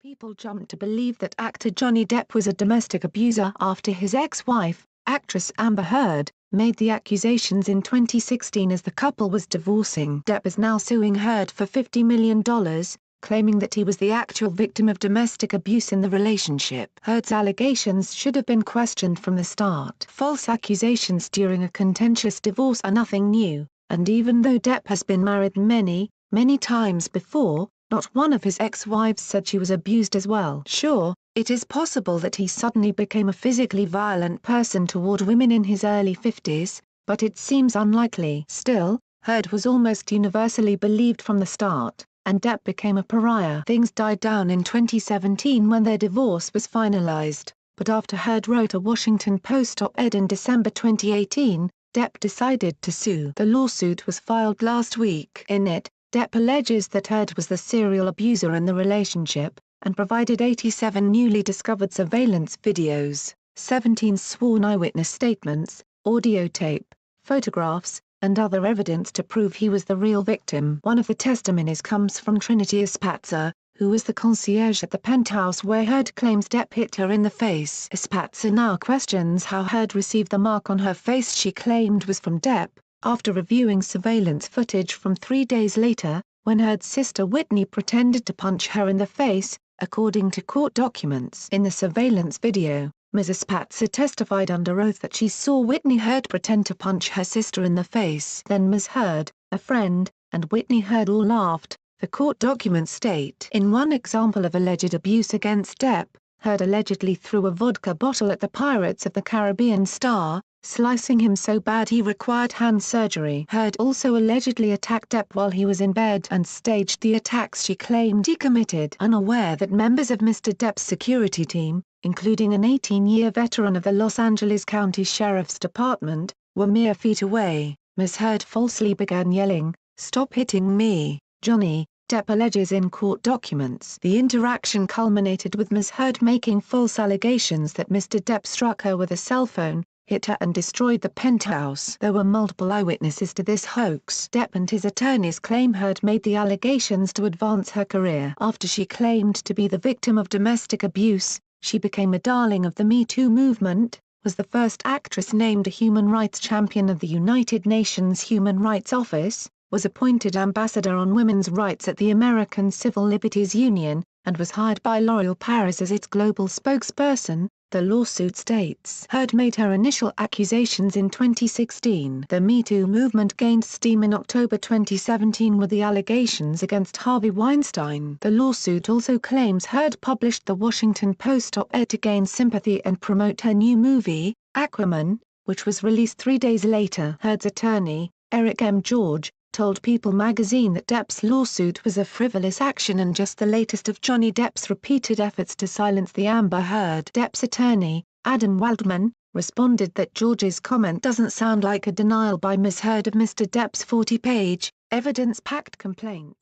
People jumped to believe that actor Johnny Depp was a domestic abuser after his ex-wife, actress Amber Heard, made the accusations in 2016 as the couple was divorcing. Depp is now suing Heard for $50 million, claiming that he was the actual victim of domestic abuse in the relationship. Heard's allegations should have been questioned from the start. False accusations during a contentious divorce are nothing new, and even though Depp has been married many, many times before, not one of his ex-wives said she was abused as well. Sure, it is possible that he suddenly became a physically violent person toward women in his early 50s, but it seems unlikely. Still, Heard was almost universally believed from the start, and Depp became a pariah. Things died down in 2017 when their divorce was finalized, but after Heard wrote a Washington Post op-ed in December 2018, Depp decided to sue. The lawsuit was filed last week. In it, Depp alleges that Heard was the serial abuser in the relationship, and provided 87 newly discovered surveillance videos, 17 sworn eyewitness statements, audio tape, photographs, and other evidence to prove he was the real victim. One of the testimonies comes from Trinity Espatza, who was the concierge at the penthouse where Heard claims Depp hit her in the face. Espatza now questions how Heard received the mark on her face she claimed was from Depp, after reviewing surveillance footage from 3 days later, when Heard's sister Whitney pretended to punch her in the face, according to court documents. In the surveillance video, Ms. Espatza testified under oath that she saw Whitney Heard pretend to punch her sister in the face. Then Ms. Heard, a friend, and Whitney Heard all laughed, the court documents state. In one example of alleged abuse against Depp, Heard allegedly threw a vodka bottle at the Pirates of the Caribbean star, slicing him so bad he required hand surgery. Heard also allegedly attacked Depp while he was in bed and staged the attacks she claimed he committed. Unaware that members of Mr. Depp's security team, including an 18-year veteran of the Los Angeles County Sheriff's Department, were mere feet away, Ms. Heard falsely began yelling, "Stop hitting me, Johnny," Depp alleges in court documents. The interaction culminated with Ms. Heard making false allegations that Mr. Depp struck her with a cell phone, hit her and destroyed the penthouse. There were multiple eyewitnesses to this hoax. Depp and his attorneys claim Heard made the allegations to advance her career. After she claimed to be the victim of domestic abuse, she became a darling of the Me Too movement, was the first actress named a human rights champion of the United Nations Human Rights Office, was appointed ambassador on women's rights at the American Civil Liberties Union, and was hired by L'Oreal Paris as its global spokesperson, the lawsuit states. Heard made her initial accusations in 2016. The Me Too movement gained steam in October 2017 with the allegations against Harvey Weinstein. The lawsuit also claims Heard published the Washington Post op-ed to gain sympathy and promote her new movie, Aquaman, which was released 3 days later. Heard's attorney, Eric M. George, told People magazine that Depp's lawsuit was a frivolous action and just the latest of Johnny Depp's repeated efforts to silence the Amber Heard. Depp's attorney, Adam Waldman, responded that George's comment doesn't sound like a denial by Ms. Heard of Mr. Depp's 40-page, evidence-packed complaint.